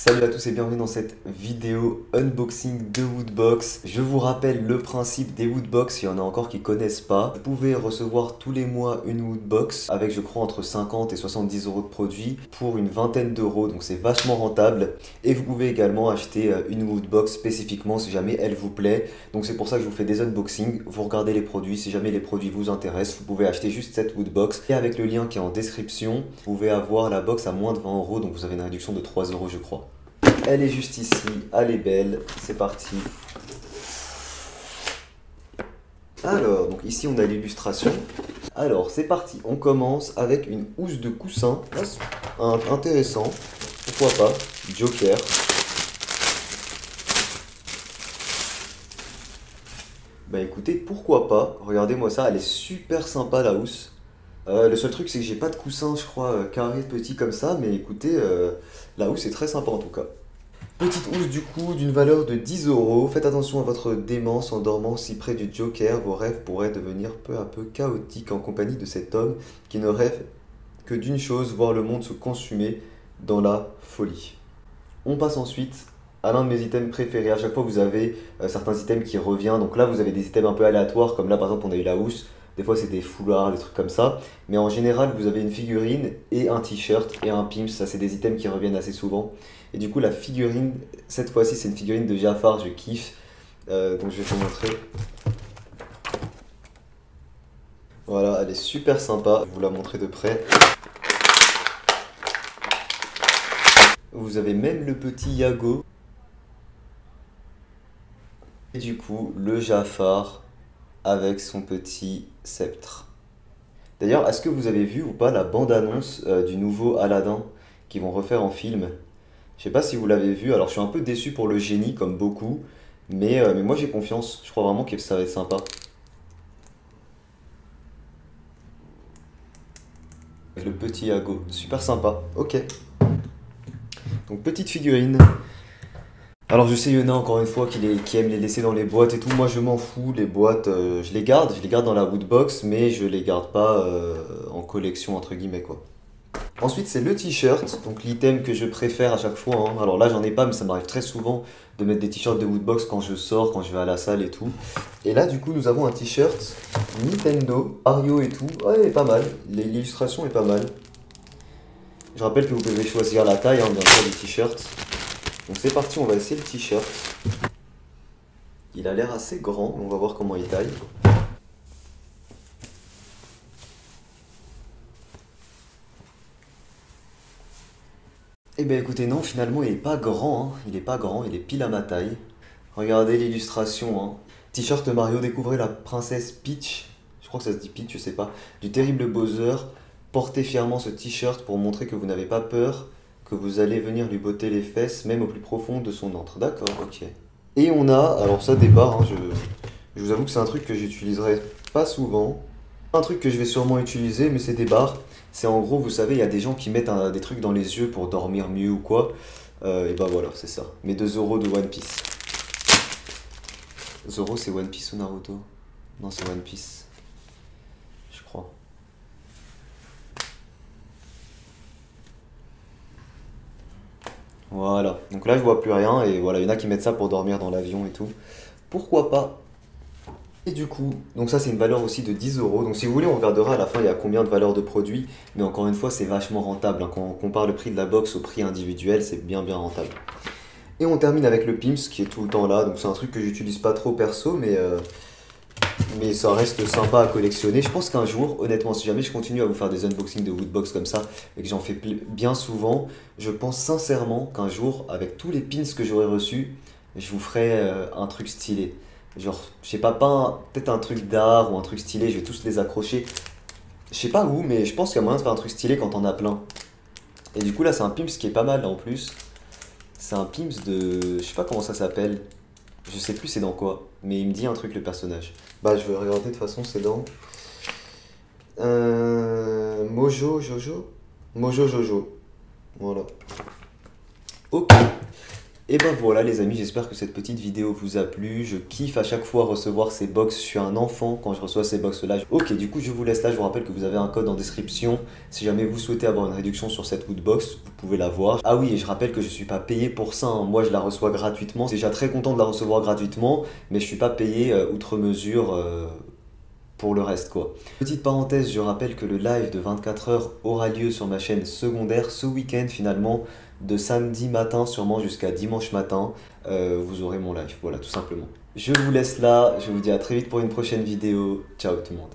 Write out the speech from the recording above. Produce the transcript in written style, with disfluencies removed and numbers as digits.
Salut à tous et bienvenue dans cette vidéo unboxing de Woodbox. Je vous rappelle le principe des Woodbox, il y en a encore qui connaissent pas. Vous pouvez recevoir tous les mois une Woodbox avec je crois entre 50 et 70 euros de produits pour une vingtaine d'euros, donc c'est vachement rentable. Et vous pouvez également acheter une Woodbox spécifiquement si jamais elle vous plaît. Donc c'est pour ça que je vous fais des unboxings, vous regardez les produits, si jamais les produits vous intéressent, vous pouvez acheter juste cette Woodbox. Et avec le lien qui est en description, vous pouvez avoir la box à moins de 20 euros, donc vous avez une réduction de 3 euros je crois. Elle est juste ici, elle est belle, c'est parti. Alors, donc ici on a l'illustration. Alors, c'est parti, on commence avec une housse de coussin. Intéressant, pourquoi pas, Joker. Bah écoutez, pourquoi pas, regardez-moi ça, elle est super sympa la housse. Le seul truc c'est que j'ai pas de coussin, je crois, carré petit comme ça, mais écoutez, la housse est très sympa en tout cas. Petite housse du coup d'une valeur de 10 euros. Faites attention à votre démence en dormant si près du Joker. Vos rêves pourraient devenir peu à peu chaotiques en compagnie de cet homme qui ne rêve que d'une chose, voir le monde se consumer dans la folie. On passe ensuite à l'un de mes items préférés. À chaque fois vous avez certains items qui reviennent. Donc là vous avez des items un peu aléatoires comme là par exemple on a eu la housse. Des fois c'est des foulards, des trucs comme ça. Mais en général vous avez une figurine et un t-shirt et un pimp. Ça c'est des items qui reviennent assez souvent. Et du coup la figurine, cette fois-ci c'est une figurine de Jafar, je kiffe. Donc je vais vous montrer. Voilà, elle est super sympa. Je vais vous la montrer de près. Vous avez même le petit Yago. Et du coup le Jafar avec son petit sceptre. D'ailleurs, est-ce que vous avez vu ou pas la bande-annonce du nouveau Aladdin qu'ils vont refaire en film? Je sais pas si vous l'avez vu, alors je suis un peu déçu pour le génie comme beaucoup, mais moi j'ai confiance, je crois vraiment que ça va être sympa. Le petit Yago, super sympa, ok. Donc petite figurine. Alors je sais, il y en a encore une fois qui aiment les laisser dans les boîtes et tout, moi je m'en fous, les boîtes, je les garde dans la Woodbox, mais je les garde pas en collection entre guillemets quoi. Ensuite, c'est le t-shirt, donc l'item que je préfère à chaque fois, hein. Alors là, j'en ai pas, mais ça m'arrive très souvent de mettre des t-shirts de Woodbox quand je sors, quand je vais à la salle et tout. Et là, du coup, nous avons un t-shirt Nintendo, Mario et tout. Ouais, il est pas mal. L'illustration est pas mal. Je rappelle que vous pouvez choisir la taille, hein, bien sûr, du t-shirt. Donc c'est parti, on va essayer le t-shirt. Il a l'air assez grand, on va voir comment il taille. Eh bien écoutez, non, finalement il est pas grand, hein. Il est pas grand, il est pile à ma taille. Regardez l'illustration, hein. T-shirt Mario, découvrez la princesse Peach, je crois que ça se dit Peach, je sais pas, du terrible Bowser. Portez fièrement ce t-shirt pour montrer que vous n'avez pas peur, que vous allez venir lui botter les fesses, même au plus profond de son antre. D'accord, ok. Et on a, alors ça débarre, hein, je vous avoue que c'est un truc que j'utiliserai pas souvent. Un truc que je vais sûrement utiliser, mais c'est des barres. C'est en gros, vous savez, il y a des gens qui mettent des trucs dans les yeux pour dormir mieux ou quoi. Et bah voilà, c'est ça. Mes 2 euros de One Piece. Zoro, c'est One Piece ou Naruto? Non, c'est One Piece. Je crois. Voilà. Donc là, je vois plus rien. Et voilà, il y en a qui mettent ça pour dormir dans l'avion et tout. Pourquoi pas? Et du coup, donc ça c'est une valeur aussi de 10 euros. Donc si vous voulez, on regardera à la fin il y a combien de valeurs de produits. Mais encore une fois, c'est vachement rentable, hein. Quand on compare le prix de la box au prix individuel, c'est bien rentable. Et on termine avec le Pimps qui est tout le temps là. Donc c'est un truc que j'utilise pas trop perso, mais ça reste sympa à collectionner. Je pense qu'un jour, honnêtement, si jamais je continue à vous faire des unboxings de Woodbox comme ça et que j'en fais bien souvent, je pense sincèrement qu'un jour, avec tous les pins que j'aurai reçus, je vous ferai un truc stylé. Genre, je sais pas, peut-être un truc d'art ou un truc stylé, je vais tous les accrocher. Je sais pas où, mais je pense qu'il y a moyen de faire un truc stylé quand on a plein. Et du coup, là, c'est un Pimps qui est pas mal en plus. C'est un Pimps de. Je sais pas comment ça s'appelle. Je sais plus c'est dans quoi. Mais il me dit un truc, le personnage. Bah, je vais regarder de toute façon, c'est dans. Mojo Jojo. Mojo Jojo. Voilà. Ok. Et ben voilà les amis, j'espère que cette petite vidéo vous a plu. Je kiffe à chaque fois recevoir ces box. Je suis un enfant quand je reçois ces box là. Ok, du coup je vous laisse là. Je vous rappelle que vous avez un code en description. Si jamais vous souhaitez avoir une réduction sur cette lootbox, vous pouvez l'avoir. Ah oui, et je rappelle que je suis pas payé pour ça, hein. Moi je la reçois gratuitement. Je suis déjà très content de la recevoir gratuitement, mais je suis pas payé outre mesure pour le reste quoi. Petite parenthèse, je rappelle que le live de 24 heures aura lieu sur ma chaîne secondaire ce week-end finalement, de samedi matin sûrement jusqu'à dimanche matin. Vous aurez mon live, voilà tout simplement. Je vous laisse là, je vous dis à très vite pour une prochaine vidéo. Ciao tout le monde.